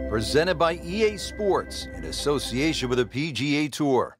Presented by EA Sports in association with the PGA Tour.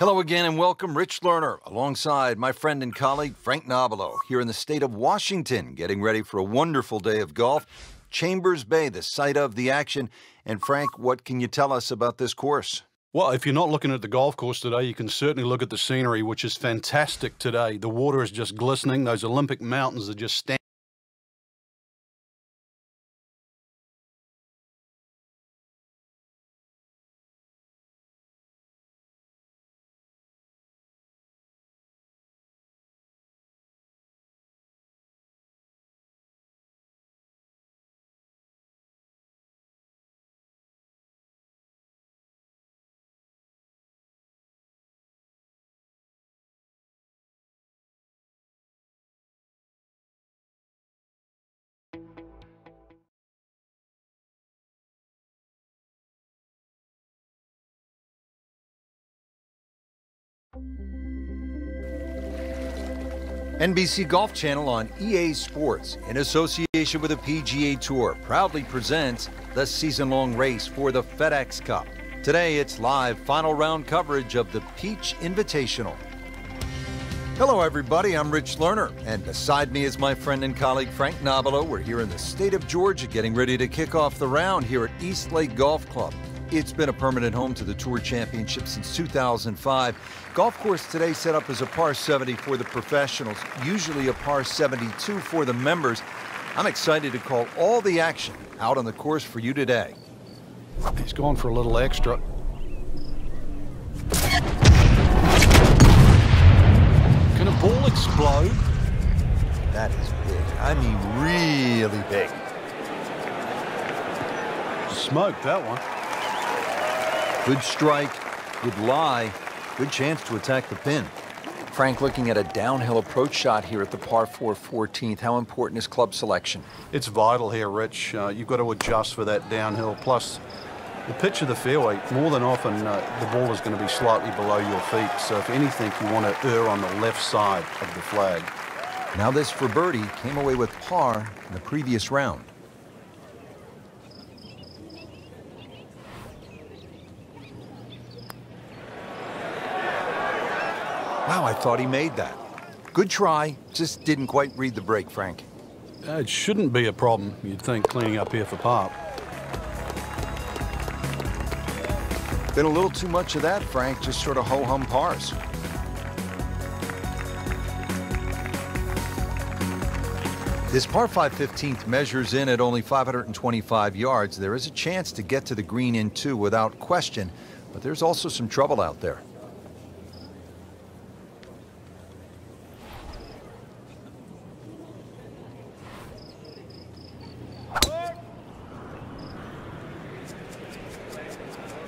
Hello again and welcome, Rich Lerner, alongside my friend and colleague Frank Nobilo, here in the state of Washington, getting ready for a wonderful day of golf. Chambers Bay, the site of the action. And Frank, what can you tell us about this course? Well, if you're not looking at the golf course today, you can certainly look at the scenery, which is fantastic today. The water is just glistening. Those Olympic mountains are just standing. NBC Golf Channel on EA Sports, in association with the PGA Tour, proudly presents the season-long race for the FedEx Cup. Today, it's live final round coverage of the Peach Invitational. Hello, everybody. I'm Rich Lerner, and beside me is my friend and colleague Frank Nobilo. We're here in the state of Georgia, getting ready to kick off the round here at East Lake Golf Club. It's been a permanent home to the Tour Championship since 2005. Golf course today set up as a par 70 for the professionals, usually a par 72 for the members. I'm excited to call all the action out on the course for you today. He's going for a little extra. Can a ball explode? That is big. I mean, really big. Smoked that one. Good strike, good lie, good chance to attack the pin. Frank, looking at a downhill approach shot here at the par 4 14th, how important is club selection? It's vital here, Rich. You've got to adjust for that downhill. Plus, the pitch of the fairway, more than often, the ball is going to be slightly below your feet. So if anything, you want to err on the left side of the flag. Now this for birdie, came away with par in the previous round. Wow, I thought he made that. Good try, just didn't quite read the break, Frank. It shouldn't be a problem, you'd think, cleaning up here for par. Been a little too much of that, Frank, just sort of ho-hum pars. This par 5 15th measures in at only 525 yards. There is a chance to get to the green in two without question, but there's also some trouble out there.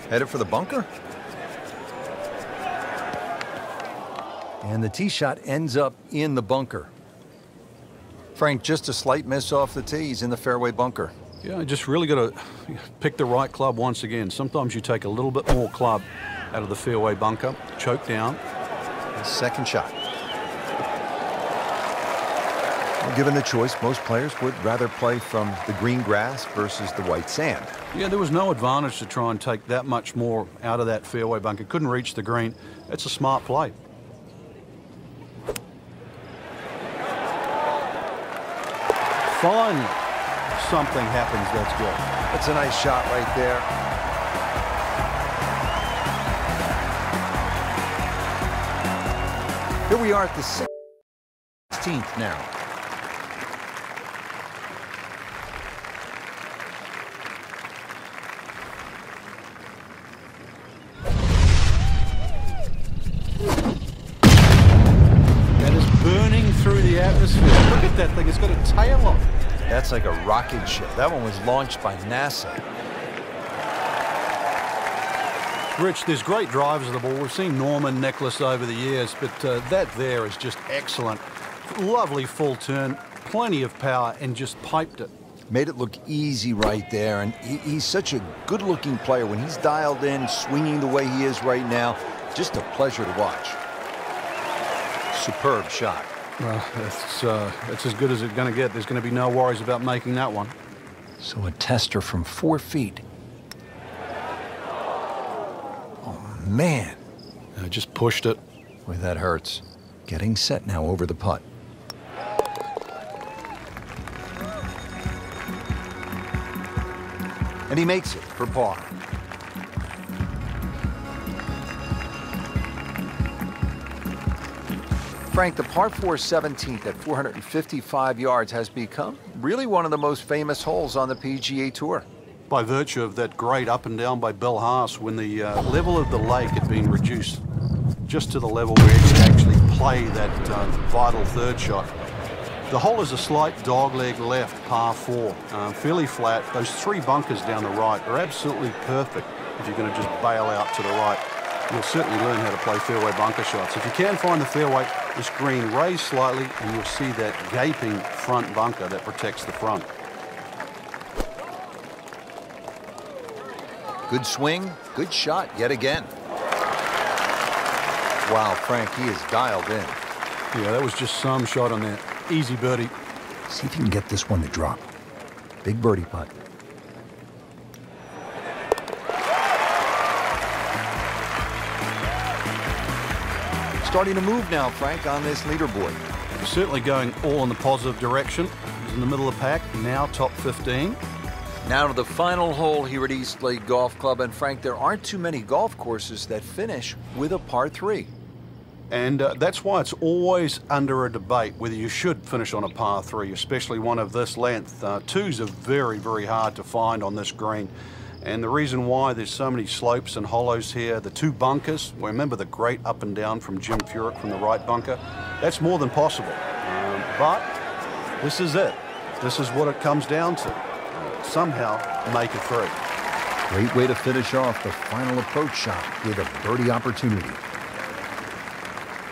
Headed for the bunker. And the tee shot ends up in the bunker. Frank, just a slight miss off the tee. He's in the fairway bunker. Yeah, just really got to pick the right club once again. Sometimes you take a little bit more club out of the fairway bunker, choke down. Second shot. Well, given the choice, most players would rather play from the green grass versus the white sand. Yeah, there was no advantage to try and take that much more out of that fairway bunker. Couldn't reach the green. It's a smart play. Finally, something happens that's good. That's a nice shot right there. Here we are at the 16th now. Through the atmosphere. Look at that thing. It's got a tail on it. That's like a rocket ship. That one was launched by NASA. Rich, there's great drivers of the ball. We've seen Norman, Nicholas over the years, but that there is just excellent. Lovely full turn, plenty of power, and just piped it. Made it look easy right there, and he's such a good-looking player. When he's dialed in, swinging the way he is right now, just a pleasure to watch. Superb shot. Well, it's as good as it's going to get. There's going to be no worries about making that one. So a tester from 4 feet. Oh, man. I just pushed it. Boy, that hurts. Getting set now over the putt. And he makes it for par. Frank, the par 4 17th at 455 yards has become really one of the most famous holes on the PGA Tour. By virtue of that great up and down by Bill Haas when the level of the lake had been reduced just to the level where you could actually play that vital third shot. The hole is a slight dogleg left, par 4, fairly flat. Those 3 bunkers down the right are absolutely perfect if you're going to just bail out to the right. You'll certainly learn how to play fairway bunker shots. If you can find the fairway, this green raised slightly, and you'll see that gaping front bunker that protects the front. Good swing, good shot yet again. Wow, Frank, he is dialed in. Yeah, that was just some shot on that. Easy birdie. See if you can get this one to drop. Big birdie putt. Starting to move now, Frank, on this leaderboard. He's certainly going all in the positive direction. He's in the middle of the pack, now top 15. Now to the final hole here at East Lake Golf Club. And Frank, there aren't too many golf courses that finish with a par 3. And that's why it's always under a debate whether you should finish on a par 3, especially one of this length. 2s are very, very hard to find on this green. And the reason why there's so many slopes and hollows here, the 2 bunkers, remember the great up and down from Jim Furyk from the right bunker, that's more than possible. But this is it. This is what it comes down to. Somehow make it 3. Great way to finish off the final approach shot with a birdie opportunity.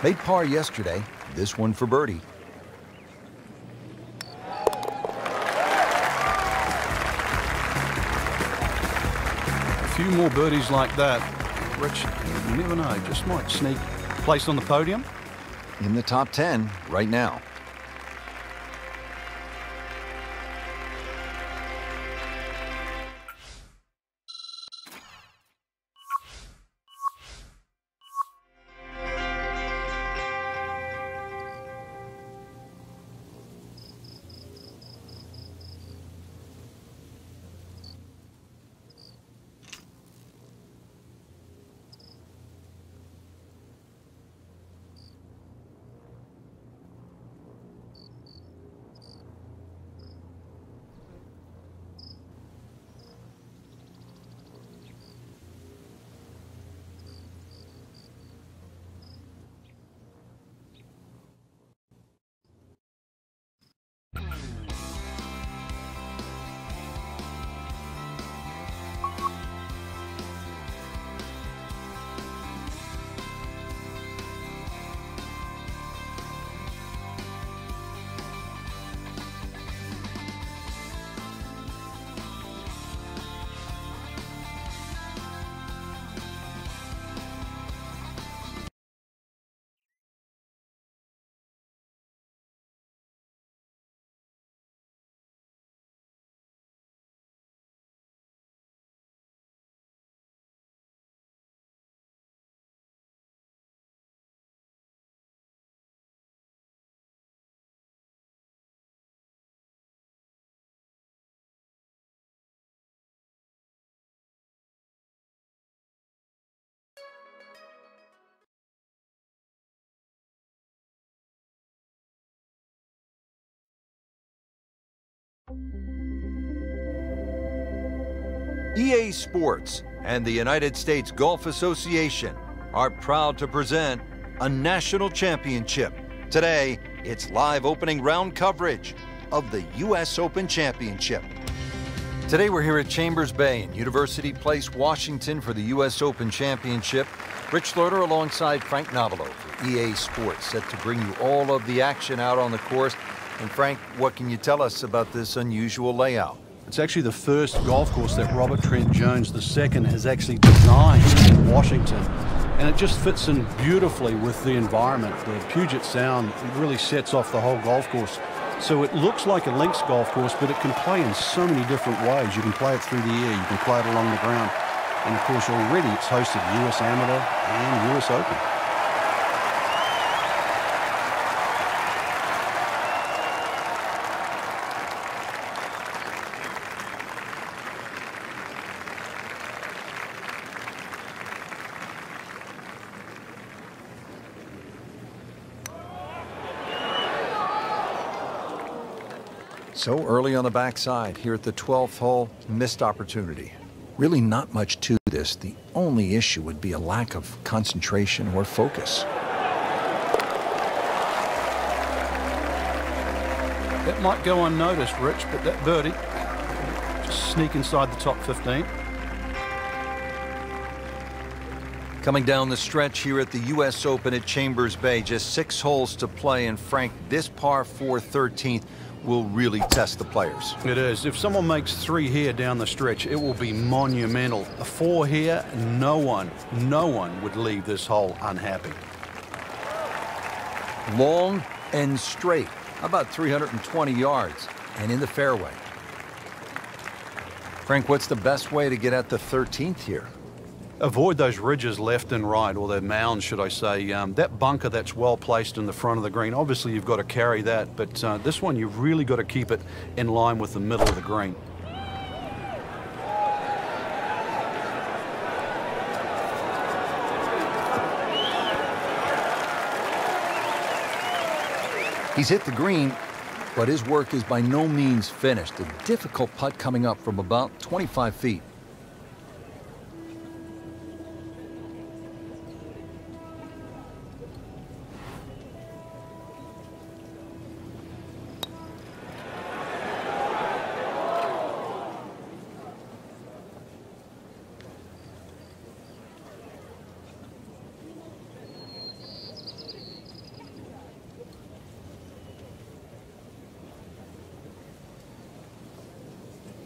Made par yesterday, this one for birdie. A few more birdies like that, Rich, you never know, just might sneak place on the podium. In the top 10 right now. EA Sports and the United States Golf Association are proud to present a national championship. Today, it's live opening round coverage of the U.S. Open Championship. Today we're here at Chambers Bay in University Place, Washington for the U.S. Open Championship. Rich Loader alongside Frank Novelo for EA Sports, set to bring you all of the action out on the course. And Frank, what can you tell us about this unusual layout? It's actually the first golf course that Robert Trent Jones II has actually designed in Washington. And it just fits in beautifully with the environment. The Puget Sound really sets off the whole golf course. So it looks like a links golf course, but it can play in so many different ways. You can play it through the air, you can play it along the ground. And of course, already it's hosted US Amateur and US Open. So early on the backside here at the 12th hole, missed opportunity. Really not much to this. The only issue would be a lack of concentration or focus. That might go unnoticed, Rich, but that birdie just sneak inside the top 15. Coming down the stretch here at the US Open at Chambers Bay, just 6 holes to play, and Frank, this par 4 13th will really test the players. It is. If someone makes 3 here down the stretch, it will be monumental. A 4 here, no one would leave this hole unhappy. Long and straight, about 320 yards, and in the fairway. Frank, what's the best way to get at the 13th here? Avoid those ridges left and right, or the mounds, should I say. That bunker that's well placed in the front of the green, obviously you've got to carry that, but this one you've really got to keep it in line with the middle of the green. He's hit the green, but his work is by no means finished. A difficult putt coming up from about 25 feet.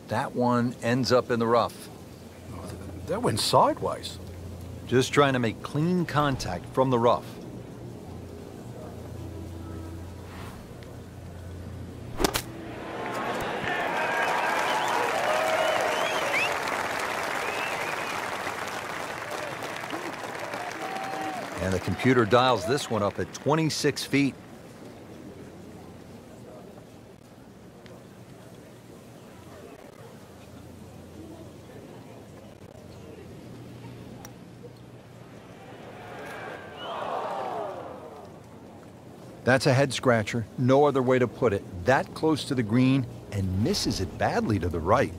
That one ends up in the rough. That went sideways. Just trying to make clean contact from the rough. And the computer dials this one up at 26 feet. That's a head scratcher, no other way to put it. That close to the green and misses it badly to the right.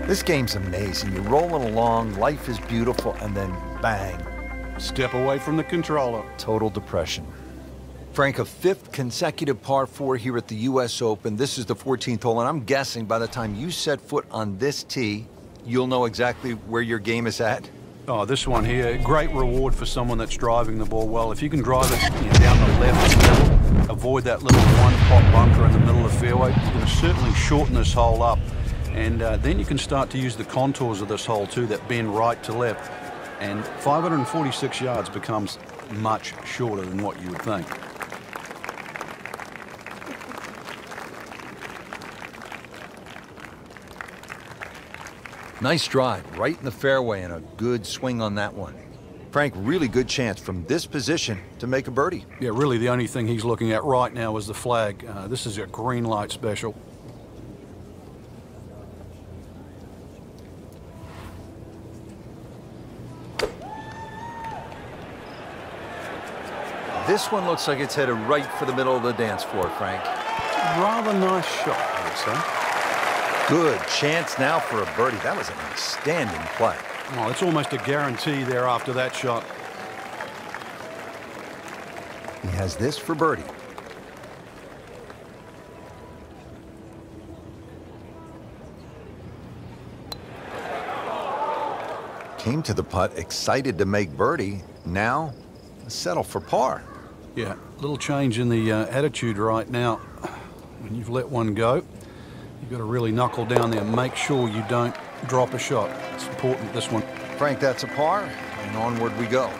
This game's amazing. You're rolling along, life is beautiful, and then bang. Step away from the controller. Total depression. Frank, a 5th consecutive par 4 here at the US Open. This is the 14th hole, and I'm guessing by the time you set foot on this tee, you'll know exactly where your game is at. Oh, this one here, great reward for someone that's driving the ball well. If you can drive it down the left middle, avoid that little one-pot bunker in the middle of the fairway, you're going to certainly shorten this hole up. And then you can start to use the contours of this hole too, that bend right to left. And 546 yards becomes much shorter than what you would think. Nice drive, right in the fairway, and a good swing on that one. Frank, really good chance from this position to make a birdie. Yeah, really the only thing he's looking at right now is the flag. This is a green light special. This one looks like it's headed right for the middle of the dance floor, Frank. Rather nice shot, I would say. Good chance now for a birdie. That was an outstanding play. Well, it's almost a guarantee there after that shot. He has this for birdie. Came to the putt excited to make birdie. Now, settle for par. Yeah, a little change in the attitude right now. When you've let one go, you've got to really knuckle down there and make sure you don't drop a shot. It's important, this one. Frank, that's a par, and onward we go.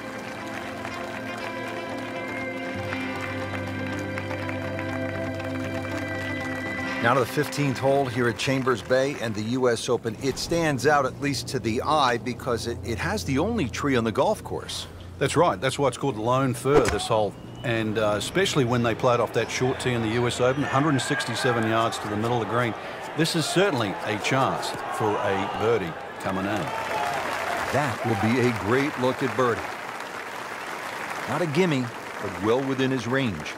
Now to the 15th hole here at Chambers Bay and the U.S. Open. It stands out, at least to the eye, because it has the only tree on the golf course. That's right. That's why it's called the Lone Fir, this hole. And especially when they played off that short tee in the U.S. Open, 167 yards to the middle of the green. This is certainly a chance for a birdie coming in. That will be a great look at birdie. Not a gimme, but well within his range.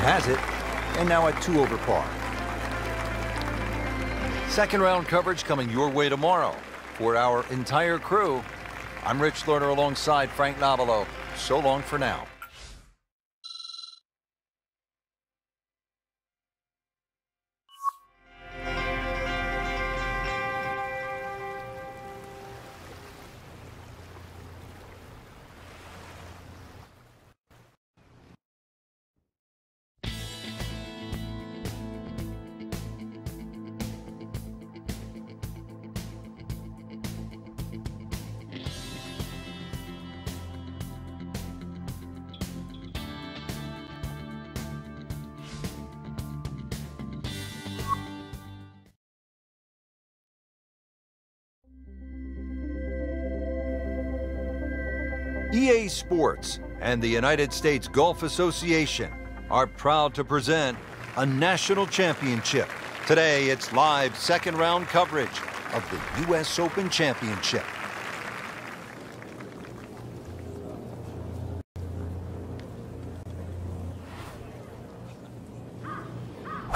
Has it, and now at 2 over par. Second round coverage coming your way tomorrow. For our entire crew, I'm Rich Lerner alongside Frank Nobilo. So long for now. EA Sports and the United States Golf Association are proud to present a national championship. Today, it's live second round coverage of the U.S. Open Championship.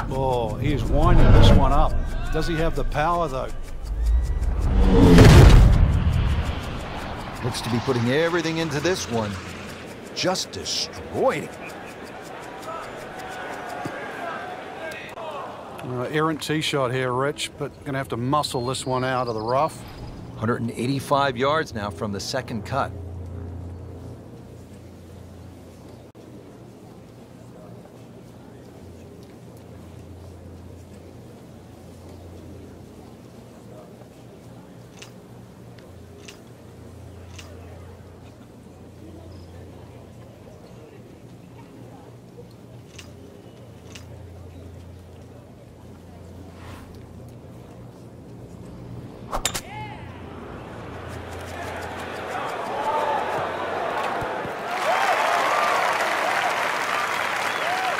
Oh, he is winding this one up. Does he have the power, though? Looks to be putting everything into this one. Just destroyed it. Errant tee shot here, Rich, but going to have to muscle this one out of the rough. 185 yards now from the second cut.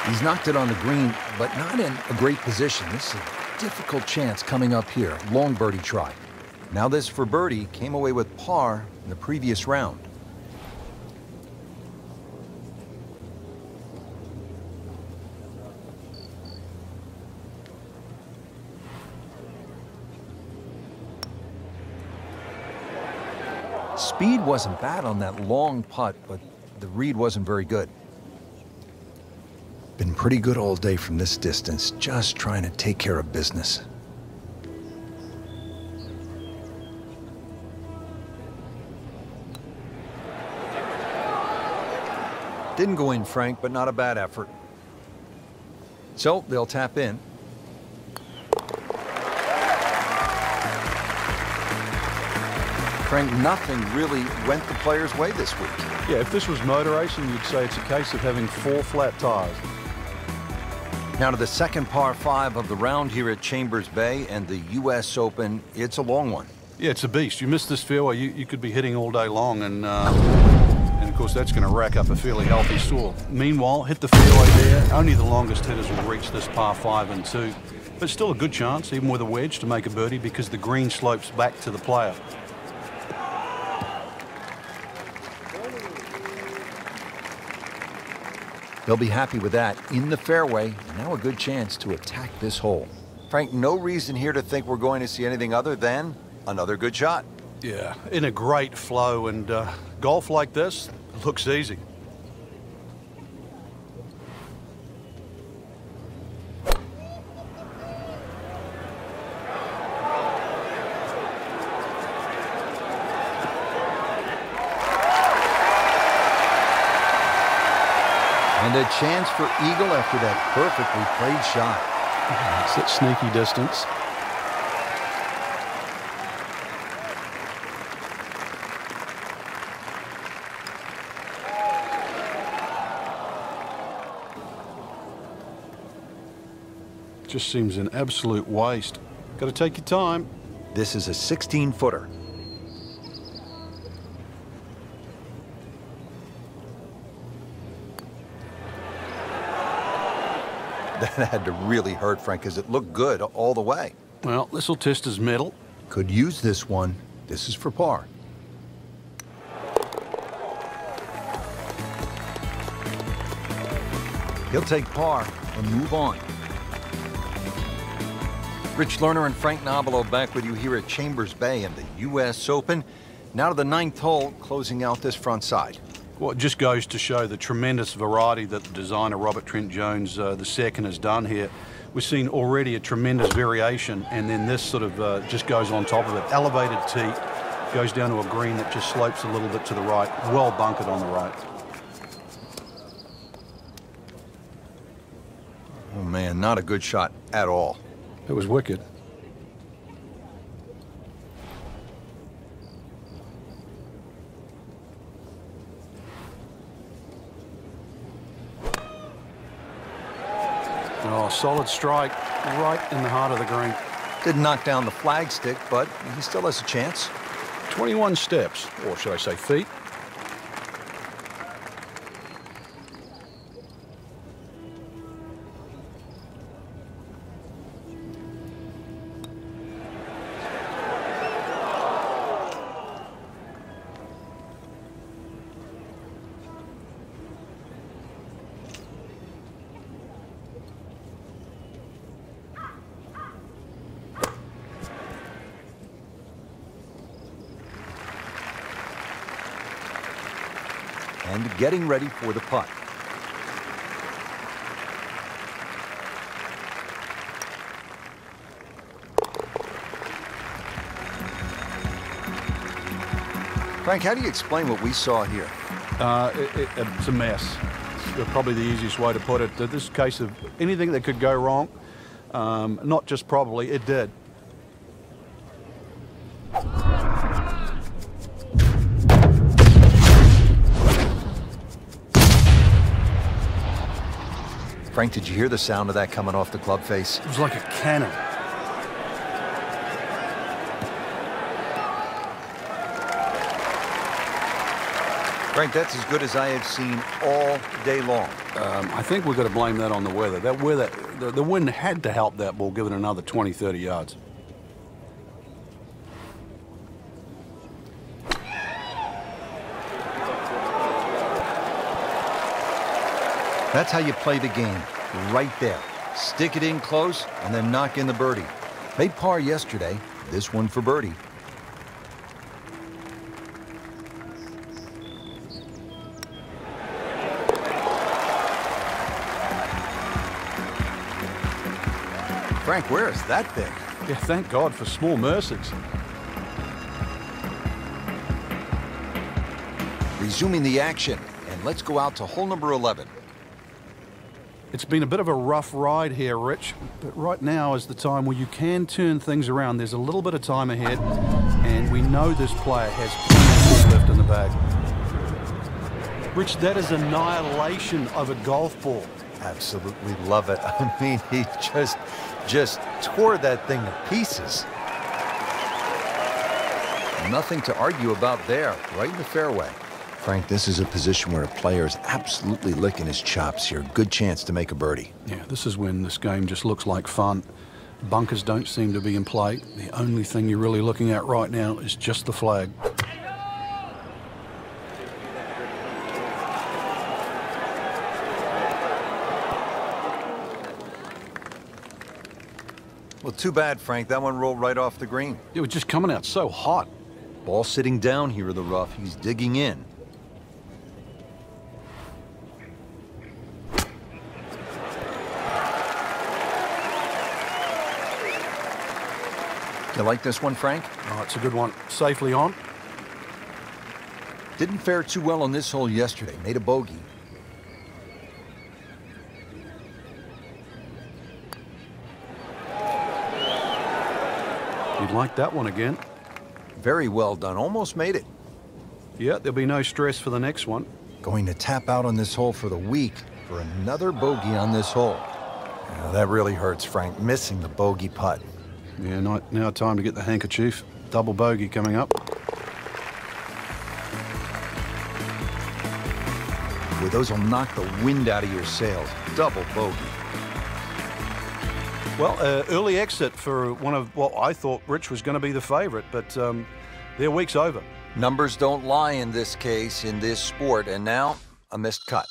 He's knocked it on the green, but not in a great position. This is a difficult chance coming up here. Long birdie try. Now this for birdie came away with par in the previous round. Speed wasn't bad on that long putt, but the read wasn't very good. Been pretty good all day from this distance, just trying to take care of business. Didn't go in, Frank, but not a bad effort. So they'll tap in. Frank, nothing really went the player's way this week. Yeah, if this was motor racing, you'd say it's a case of having 4 flat tires. Now to the second par 5 of the round here at Chambers Bay and the U.S. Open. It's a long one. Yeah, it's a beast. You miss this fairway, you could be hitting all day long, and of course that's going to rack up a fairly healthy score. Meanwhile, hit the fairway there. Only the longest hitters will reach this par 5 and 2, but still a good chance, even with a wedge, to make a birdie because the green slopes back to the player. He'll be happy with that in the fairway, and now a good chance to attack this hole. Frank, no reason here to think we're going to see anything other than another good shot. Yeah, in a great flow, and golf like this looks easy. And a chance for eagle after that perfectly played shot. It's at sneaky distance. Just seems an absolute waste. Got to take your time. This is a 16-footer. That had to really hurt, Frank, because it looked good all the way. Well, this will test his mettle. Could use this one. This is for par. He'll take par and move on. Rich Lerner and Frank Nobilo back with you here at Chambers Bay in the U.S. Open. Now to the 9th hole, closing out this front side. Well, it just goes to show the tremendous variety that the designer Robert Trent Jones II has done here. We've seen already a tremendous variation, and then this sort of just goes on top of it. Elevated tee, goes down to a green that just slopes a little bit to the right, well bunkered on the right. Oh, man, not a good shot at all. It was wicked. Oh, solid strike right in the heart of the green. Didn't knock down the flagstick, but he still has a chance. 21 steps, or should I say feet. And getting ready for the putt. Frank, how do you explain what we saw here? It's a mess. It's probably the easiest way to put it. This is a case of anything that could go wrong. Not just probably, it did. Frank, did you hear the sound of that coming off the club face? It was like a cannon. Frank, that's as good as I have seen all day long. I think we've got to blame that on the weather. That weather, the wind had to help that ball give it another 20, 30 yards. That's how you play the game, right there. Stick it in close and then knock in the birdie. Made par yesterday, this one for birdie. Frank, where is that thing? Yeah, thank God for small mercies. Resuming the action, and let's go out to hole number 11. It's been a bit of a rough ride here, Rich, but right now is the time where you can turn things around. There's a little bit of time ahead, and we know this player has plenty left in the bag. Rich, that is annihilation of a golf ball. Absolutely love it. I mean, he just tore that thing to pieces. Nothing to argue about there, right in the fairway. Frank, this is a position where a player is absolutely licking his chops here. Good chance to make a birdie. Yeah, this is when this game just looks like fun. Bunkers don't seem to be in play. The only thing you're really looking at right now is just the flag. Well, too bad, Frank. That one rolled right off the green. It was just coming out so hot. Ball sitting down here in the rough. He's digging in. You like this one, Frank? Oh, it's a good one. Safely on. Didn't fare too well on this hole yesterday. Made a bogey. You'd like that one again. Very well done. Almost made it. Yeah, there'll be no stress for the next one. Going to tap out on this hole for the week for another bogey on this hole. Yeah, that really hurts, Frank, missing the bogey putt. Yeah, now time to get the handkerchief. Double bogey coming up. Boy, those will knock the wind out of your sails. Double bogey. Well, early exit for one of what I thought Rich was going to be the favourite, but their week's over. Numbers don't lie in this case, in this sport, and now a missed cut.